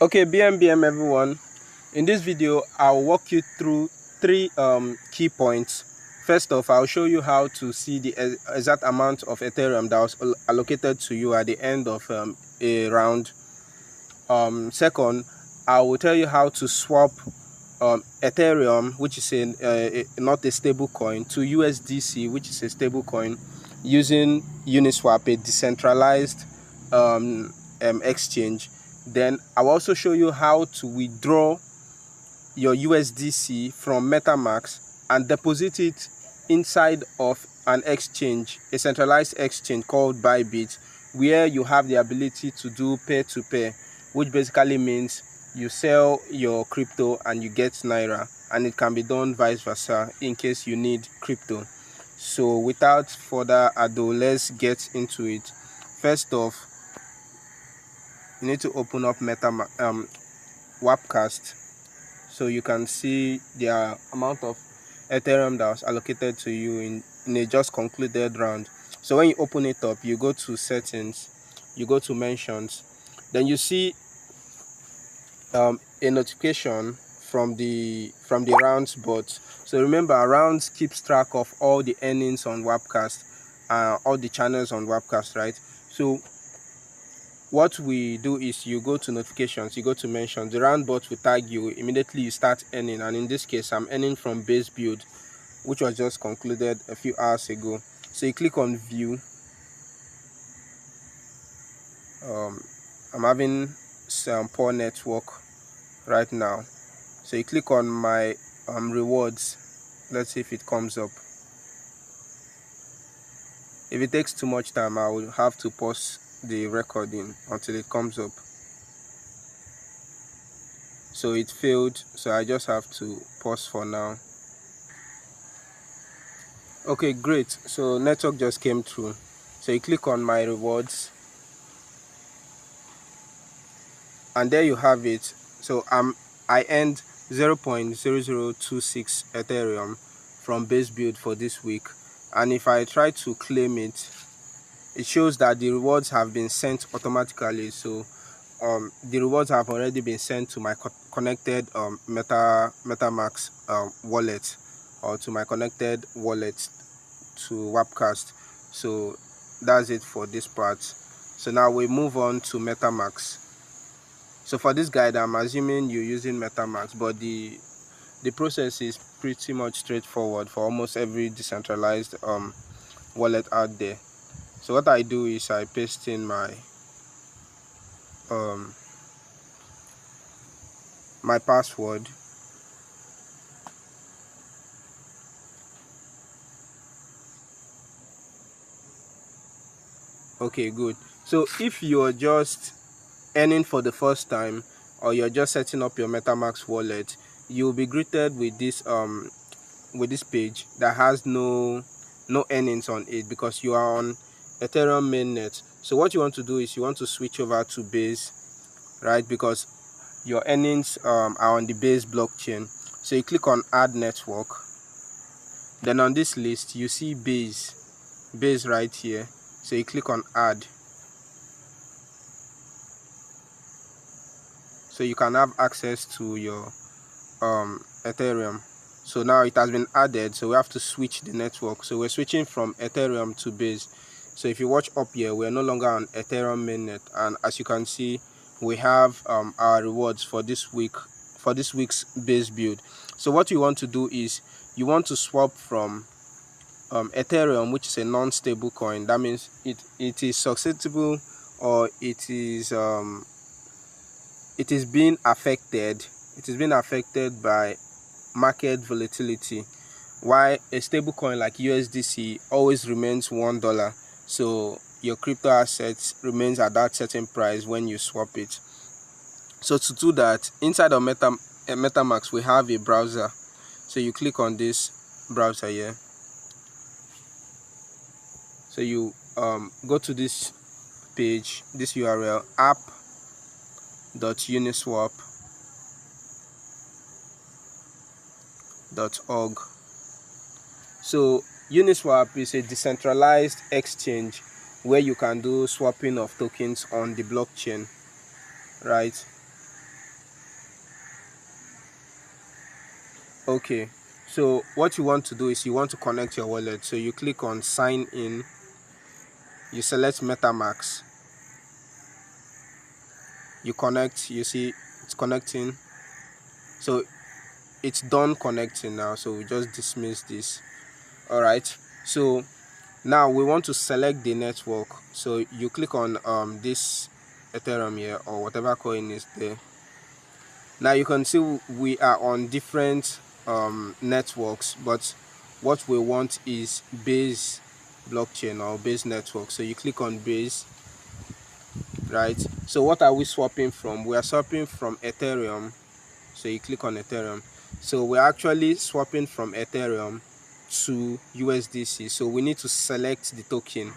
Okay, BMBM everyone. In this video, I'll walk you through three key points. First off, I'll show you how to see the exact amount of Ethereum that was allocated to you at the end of a round. Second, I will tell you how to swap Ethereum, which is not a stable coin, to USDC, which is a stable coin, using Uniswap, a decentralized exchange. Then I'll also show you how to withdraw your USDC from Metamask and deposit it inside of an exchange, a centralized exchange called Bybit, where you have the ability to do peer-to-peer, which basically means you sell your crypto and you get Naira, and it can be done vice versa in case you need crypto. So without further ado, let's get into it. First off, you need to open up Wapcast so you can see the amount of Ethereum that was allocated to you in a just concluded round. So when you open it up, you go to settings, you go to mentions, then you see a notification from the rounds bot. So remember, rounds keeps track of all the earnings on Wapcast, all the channels on Wapcast, right? So what we do is you go to notifications, you go to mentions, the round bot will tag you, immediately you start earning. And in this case, I'm earning from base build, which was just concluded a few hours ago. So you click on view. I'm having some poor network right now, so you click on my rewards. Let's see if it comes up. If it takes too much time, I will have to pause the recording until it comes up. So it failed, so I just have to pause for now. Okay, great. So network just came through. So you click on my rewards, and there you have it. So I earned 0.0026 Ethereum from base build for this week, and if I try to claim it, it shows that the rewards have been sent automatically. So the rewards have already been sent to my connected Metamask wallet, or to my connected wallet to Wapcast. So that's it for this part. So now we move on to Metamask. So for this guide, I'm assuming you're using Metamask, but the process is pretty much straightforward for almost every decentralized wallet out there. So what I do is I paste in my my password. Okay, good. So if you're just earning for the first time, or you're just setting up your Metamask wallet, you'll be greeted with this page that has no earnings on it, because you are on Ethereum mainnet. So what you want to do is you want to switch over to Base, right? Because your earnings are on the Base blockchain. So you click on add network. Then on this list you see Base right here. So you click on add. So you can have access to your Ethereum. So now it has been added, so we have to switch the network. So we're switching from Ethereum to Base. So if you watch up here, we're no longer on Ethereum mainnet, and as you can see, we have our rewards for this week's Base build. So what you want to do is you want to swap from Ethereum, which is a non-stable coin. That means it is susceptible, or it is being affected. It is being affected by market volatility, while a stable coin like USDC always remains $1. So your crypto assets remains at that certain price when you swap it. So to do that, inside of Metamask, we have a browser. So you click on this browser here. So you go to this page, this URL, app.uniswap.org. So Uniswap is a decentralized exchange where you can do swapping of tokens on the blockchain, right? Okay, so what you want to do is you want to connect your wallet. So you click on sign in, you select Metamask, you connect, you see it's connecting. So it's done connecting now, so we just dismiss this. All right, so now we want to select the network. So you click on this Ethereum here, or whatever coin is there. Now you can see we are on different networks, but what we want is base blockchain or base network. So you click on base, right? So what are we swapping from? We are swapping from Ethereum. So you click on Ethereum. So we're actually swapping from Ethereum to USDC. So we need to select the token,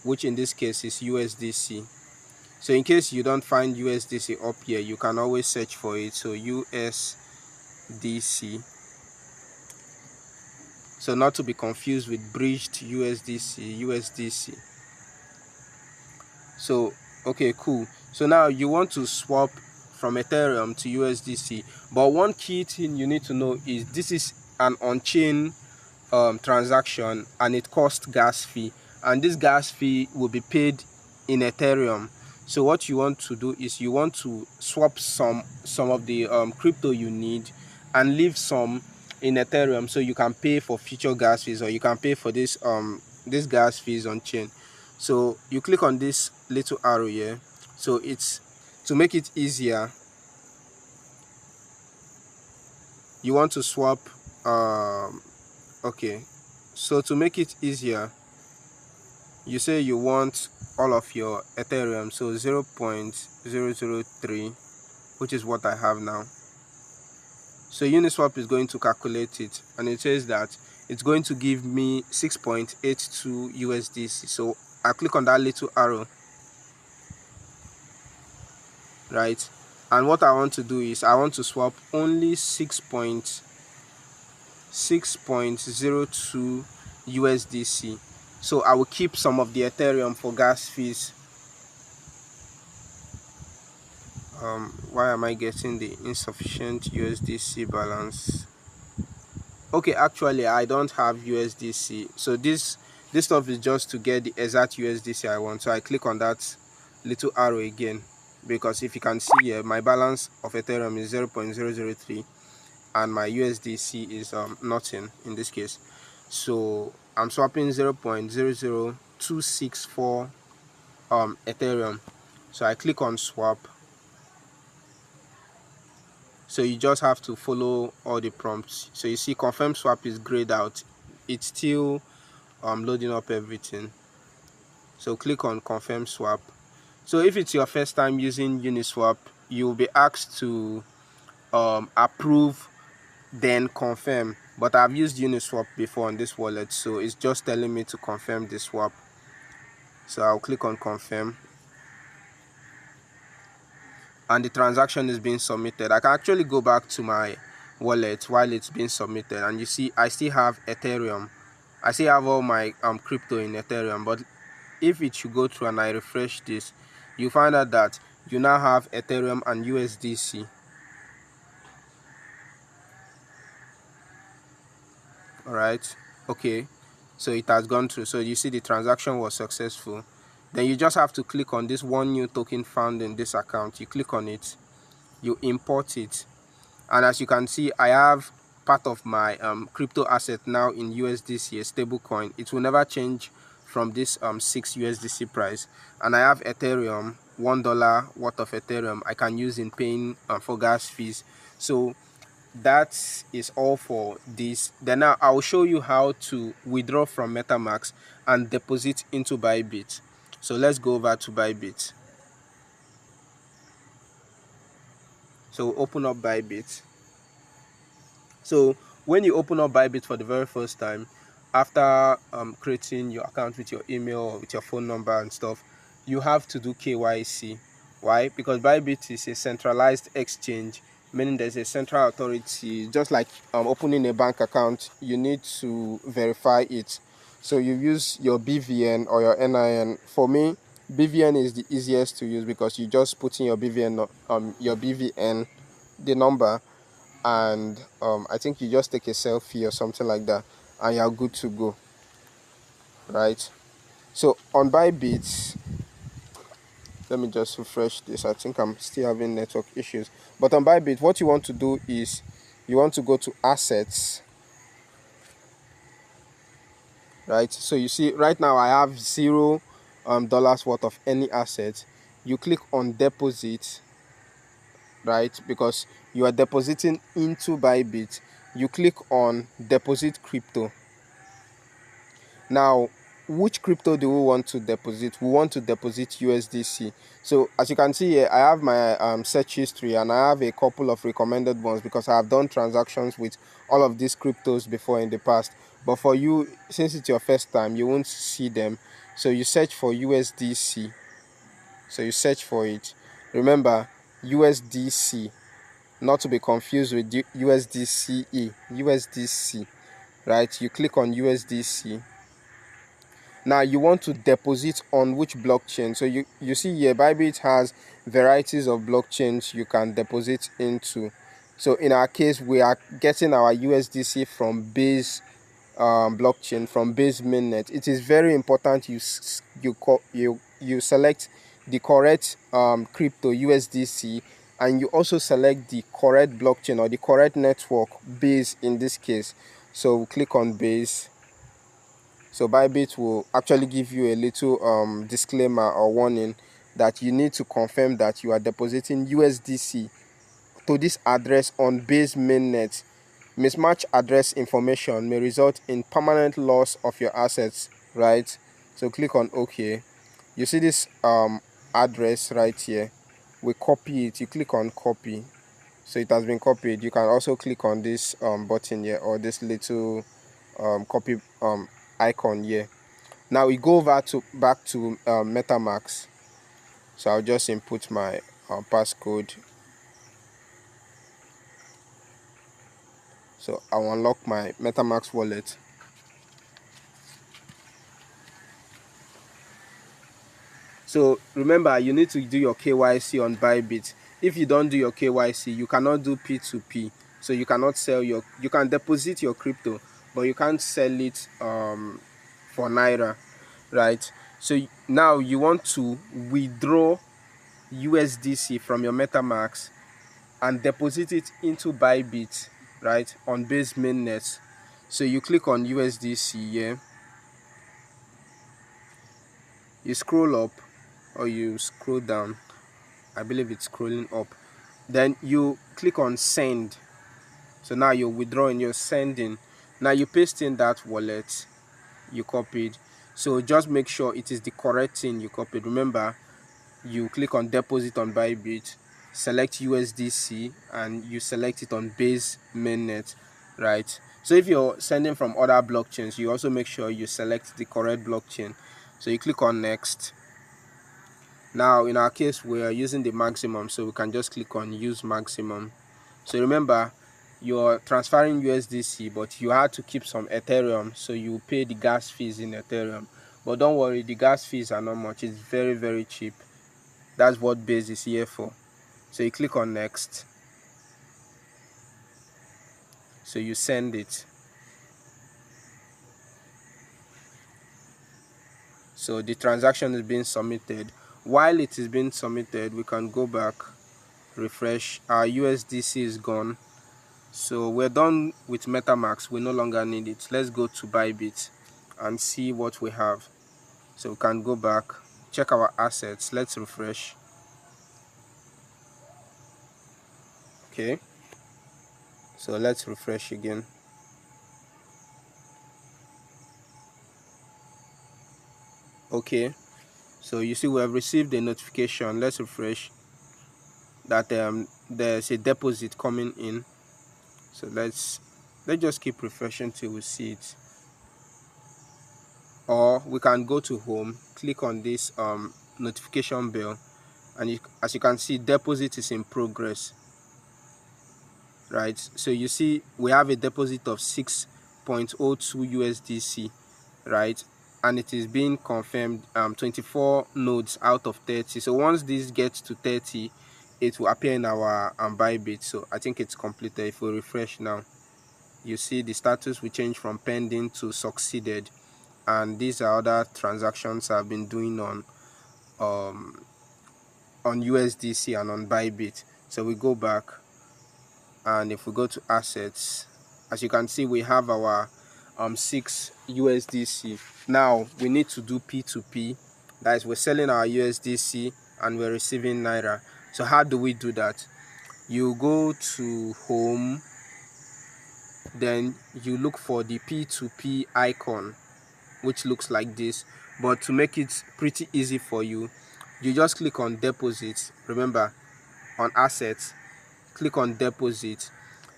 which in this case is USDC. So in case you don't find USDC up here, you can always search for it. So USDC. So not to be confused with bridged USDC. So okay, cool. So now you want to swap from Ethereum to USDC, but one key thing you need to know is this is an on-chain transaction, and it costs gas fee, and this gas fee will be paid in Ethereum. So what you want to do is you want to swap some of the crypto you need and leave some in Ethereum, so you can pay for future gas fees, or you can pay for this gas fees on chain. So you click on this little arrow here. So it's to make it easier, you want to swap okay, so to make it easier, you say you want all of your Ethereum, so 0.003, which is what I have now. So Uniswap is going to calculate it, and it says that it's going to give me 6.82 USDC. So I click on that little arrow, right? And what I want to do is I want to swap only 6.02 USDC. So I will keep some of the Ethereum for gas fees. Why am I getting the insufficient USDC balance? Okay, actually I don't have USDC, so this stuff is just to get the exact USDC I want. So I click on that little arrow again, because if you can see here, my balance of Ethereum is 0.003 and my USDC is nothing in this case. So I'm swapping 0.00264 Ethereum. So I click on swap. So you just have to follow all the prompts. So you see confirm swap is grayed out. It's still loading up everything. So click on confirm swap. So if it's your first time using Uniswap, you'll be asked to approve, then confirm. But I've used Uniswap before on this wallet, so it's just telling me to confirm the swap. So I'll click on confirm, and the transaction is being submitted. I can actually go back to my wallet while it's being submitted, and you see I still have Ethereum. I still have all my crypto in Ethereum. But if it should go through and I refresh this, you find out that you now have Ethereum and USDC. All right, okay, so it has gone through. So you see the transaction was successful. Then you just have to click on this one new token found in this account. You click on it, you import it, and as you can see, I have part of my crypto asset now in USDC, a stable coin. It will never change from this 6 USDC price. And I have Ethereum, $1 worth of Ethereum I can use in paying for gas fees. So that is all for this. Then now I'll show you how to withdraw from Metamask and deposit into Bybit. So let's go over to Bybit. So open up Bybit. So when you open up Bybit for the very first time, after creating your account with your email or with your phone number and stuff, you have to do KYC. Why? Because Bybit is a centralized exchange, meaning there's a central authority. Just like opening a bank account, you need to verify it. So you use your BVN or your NIN. For me, BVN is the easiest to use, because you just put in your BVN, the number, and I think you just take a selfie or something like that, and you're good to go, right? So on Bybit, let me just refresh this. I think I'm still having network issues. But on Bybit, what you want to do is you want to go to assets, right? So you see right now I have $0 worth of any asset. You click on deposit, right? Because you are depositing into Bybit. You click on deposit crypto. Now, which crypto do we want to deposit? We want to deposit USDC. So as you can see here, I have my search history, and I have a couple of recommended ones because I have done transactions with all of these cryptos before in the past. But for you, since it's your first time, you won't see them. So you search for USDC. So you search for it. Remember, USDC, not to be confused with USDCE. USDC, right? You click on USDC. Now you want to deposit on which blockchain? So you see here, Bybit has varieties of blockchains you can deposit into. So in our case, we are getting our USDC from Base blockchain, from Base mainnet. It is very important you select the correct crypto USDC, and you also select the correct blockchain or the correct network, Base in this case. So we'll click on Base. So Bybit will actually give you a little disclaimer or warning that you need to confirm that you are depositing USDC to this address on Base mainnet. Mismatch address information may result in permanent loss of your assets, right? So click on OK. You see this address right here. We copy it. You click on copy. So it has been copied. You can also click on this button here, or this little copy icon here. Now we go back to Metamask. So I'll just input my passcode. So I'll unlock my Metamask wallet. So remember, you need to do your KYC on Bybit. If you don't do your KYC, you cannot do P2P. So you cannot sell you can deposit your crypto, but you can't sell it for Naira, right? So now you want to withdraw USDC from your Metamask and deposit it into Bybit, right, on Base mainnet. So you click on USDC here. You scroll up or you scroll down. I believe it's scrolling up. Then you click on send. So now you're withdrawing, you're sending. Now you paste in that wallet you copied. So just make sure it is the correct thing you copied. Remember, you click on deposit on Bybit, select USDC, and you select it on Base mainnet, right? So if you're sending from other blockchains, you also make sure you select the correct blockchain. So you click on next. Now in our case, we are using the maximum, so we can just click on use maximum. So remember, you're transferring USDC, but you had to keep some Ethereum, so you pay the gas fees in Ethereum. But don't worry, the gas fees are not much. It's very, very cheap. That's what Base is here for. So you click on next. So you send it. So the transaction is being submitted. While it is being submitted, we can go back, refresh. Our USDC is gone. So we're done with Metamask. We no longer need it. Let's go to Bybit and see what we have. So we can go back, check our assets. Let's refresh. Okay. So let's refresh again. Okay. So you see we have received a notification. Let's refresh that there's a deposit coming in. So let's just keep refreshing till we see it. Or we can go to home, click on this notification bell, and as you can see, deposit is in progress, right? So you see we have a deposit of 6.02 USDC, right? And it is being confirmed 24 nodes out of 30. So once this gets to 30, it will appear in our Bybit. So I think it's completed. If we refresh now, you see the status will change from pending to succeeded, and these are other transactions I've been doing on USDC and on Bybit. So we go back, and if we go to assets, as you can see, we have our 6 USDC. Now we need to do P2P. That is, we're selling our USDC and we're receiving Naira. So how do we do that? You go to home, then you look for the P2P icon, which looks like this. But to make it pretty easy for you, you just click on deposits. Remember, on assets, click on deposit.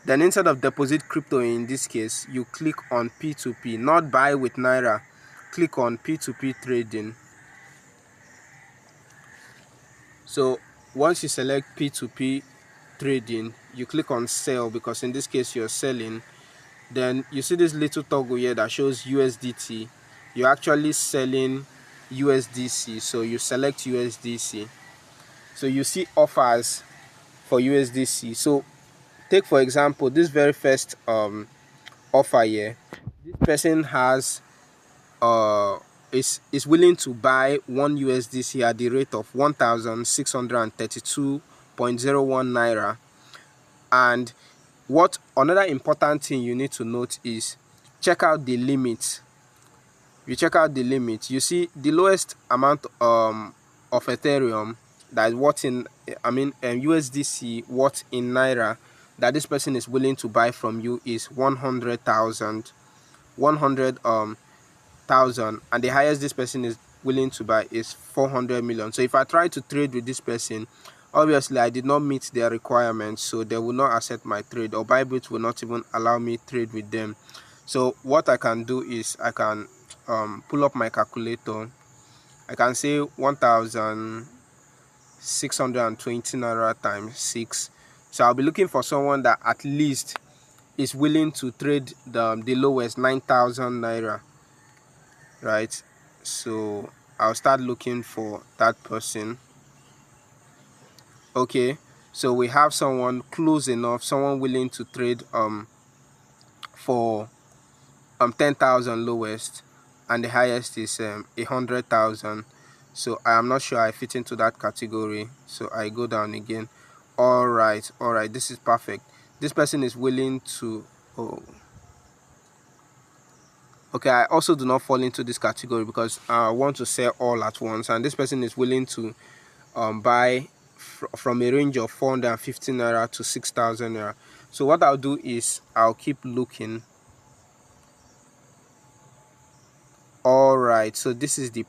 Then instead of deposit crypto, in this case, you click on P2P, not buy with Naira. Click on P2P trading. So once you select P2P trading, you click on sell, because in this case you're selling. Then you see this little toggle here that shows USDT. You're actually selling USDC, so you select USDC. So you see offers for USDC. So take for example this very first offer here. This person has is willing to buy 1 USDC at the rate of 1,632.01 Naira. And what another important thing you need to note is check out the limit. You check out the limit, you see the lowest amount of Ethereum, that is what in USDC, what in Naira, that this person is willing to buy from you is 100,000, and the highest this person is willing to buy is 400 million. So if I try to trade with this person, obviously I did not meet their requirements, so they will not accept my trade, or Bybit will not even allow me trade with them. So what I can do is I can pull up my calculator. I can say 1,620 Naira times 6. So I'll be looking for someone that at least is willing to trade the lowest 9,000 Naira, right? So I'll start looking for that person. Okay, so we have someone close enough, someone willing to trade for 10,000 lowest, and the highest is 100,000. So I am not sure I fit into that category, so I go down again. All right, this is perfect. This person is willing to okay, I also do not fall into this category because I want to sell all at once, and this person is willing to buy from a range of 450 Naira to 6,000 Naira. So what I'll do is I'll keep looking. All right, so this is like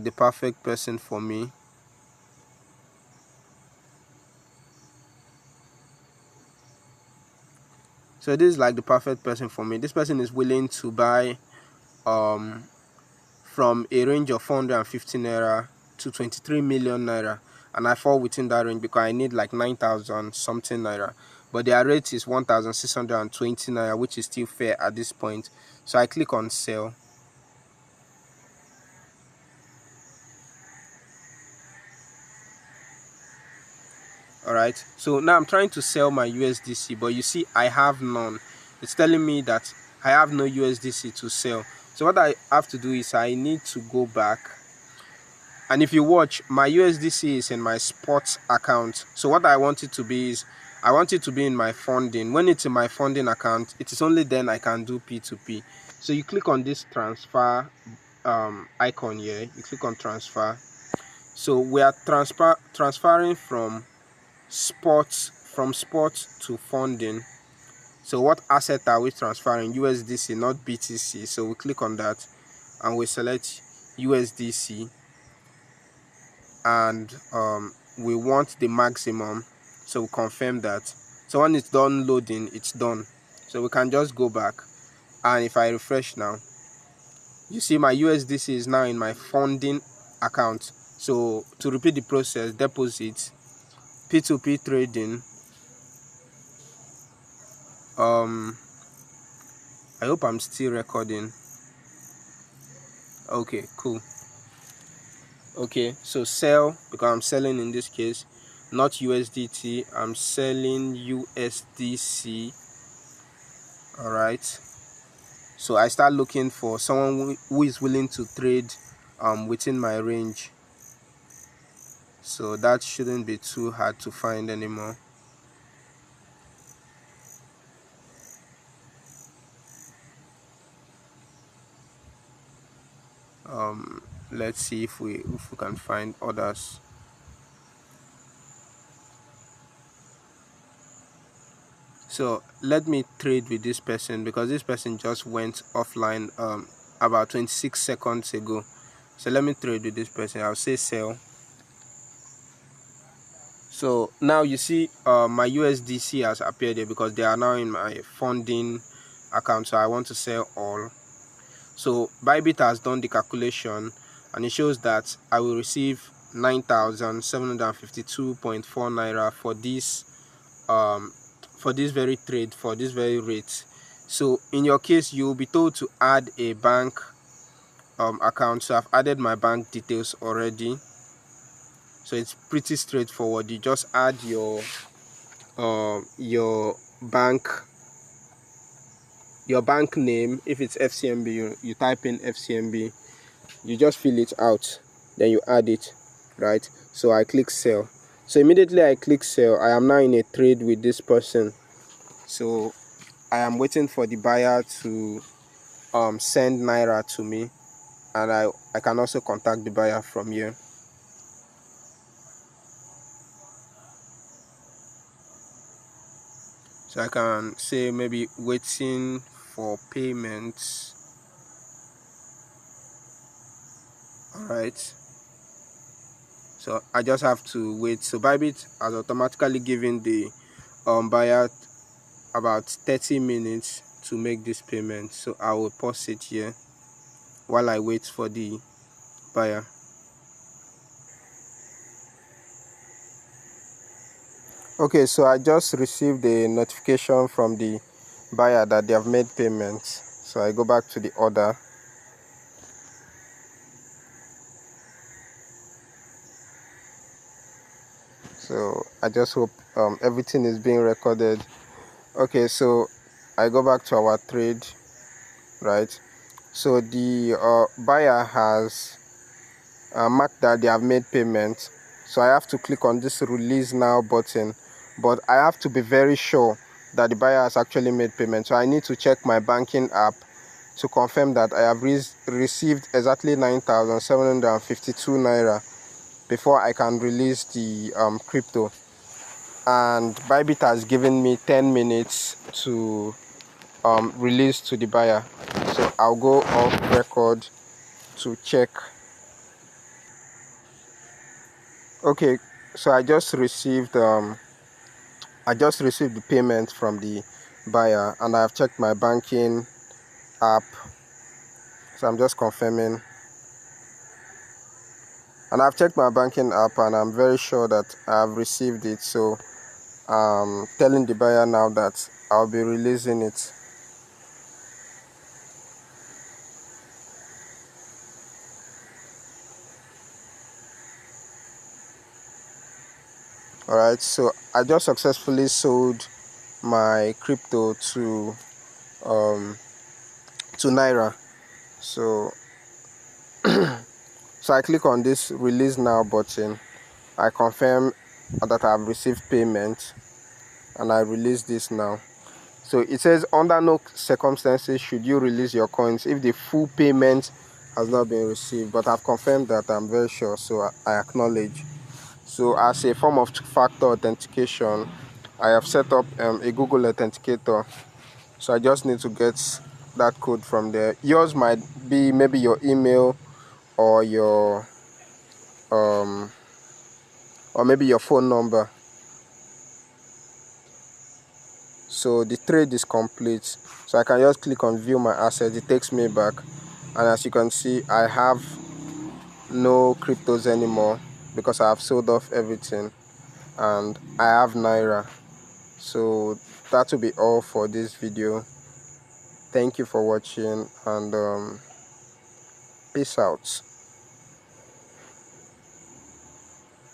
the perfect person for me. So this is like the perfect person for me. This person is willing to buy from a range of 450 Naira to 23 million Naira, and I fall within that range because I need like 9,000 something Naira, but their rate is 1,620 Naira, which is still fair at this point. So I click on sell. All right, so now I'm trying to sell my USDC, but you see I have none. It's telling me that I have no USDC to sell. So what I have to do is I need to go back, and if you watch, my USDC is in my sports account. So what I want it to be is I want it to be in my funding. When it's in my funding account, it is only then I can do P2P. So you click on this transfer icon here, you click on transfer. So we are transferring from sports to funding. So what asset are we transferring? USDC, not BTC. So we click on that and we select USDC, and we want the maximum, so we confirm that. So when it's done loading, it's done. So we can just go back, and if I refresh now, you see my USDC is now in my funding account. So to repeat the process, deposit, P2P trading. I hope I'm still recording. Okay, cool. Okay, so sell, because I'm selling in this case, not USDT, I'm selling USDC. All right, so I start looking for someone who is willing to trade within my range. So that shouldn't be too hard to find anymore. Let's see if we can find others. So let me trade with this person, because this person just went offline about 26 seconds ago. So let me trade with this person. I'll say sell. So now you see my USDC has appeared here because they are now in my funding account. So I want to sell all. So Bybit has done the calculation, and it shows that I will receive 9,752.4 Naira for this very trade, for this very rate. So in your case, you will be told to add a bank account. So I've added my bank details already. So it's pretty straightforward. You just add your bank name. If it's FCMB, you type in FCMB. You just fill it out, then you add it, right? So I click sell. So immediately I click sell, I am now in a trade with this person. So I am waiting for the buyer to send Naira to me, and I can also contact the buyer from here. So I can say maybe waiting for payments. Alright, so I just have to wait. So Bybit has automatically given the buyer about 30 minutes to make this payment. So I will pause it here while I wait for the buyer. Okay, so I just received a notification from the buyer that they have made payments. So I go back to the order. So I just hope everything is being recorded. Okay, so I go back to our trade, right? So the buyer has marked that they have made payment. So I have to click on this release now button, but I have to be very sure that the buyer has actually made payment. So I need to check my banking app to confirm that I have received exactly 9,752 Naira before I can release the crypto. And Bybit has given me 10 minutes to release to the buyer. So I'll go off record to check. Okay, so I just received the payment from the buyer, and I've checked my banking app. So I'm just confirming, and I've checked my banking app, and I'm very sure that I've received it. So I'm telling the buyer now that I'll be releasing it. Alright, so I just successfully sold my crypto to Naira. So so I click on this release now button. I confirm that I've received payment, and I release this now. So it says under no circumstances should you release your coins if the full payment has not been received, but I've confirmed that. I'm very sure, so I acknowledge. So as a form of two-factor authentication, I have set up a Google Authenticator. So I just need to get that code from there. Yours might be maybe your email or your or maybe your phone number. So the trade is complete. So I can just click on view my assets. It takes me back, and as you can see, I have no cryptos anymore because I have sold off everything, and I have Naira. So that will be all for this video. Thank you for watching, and peace out.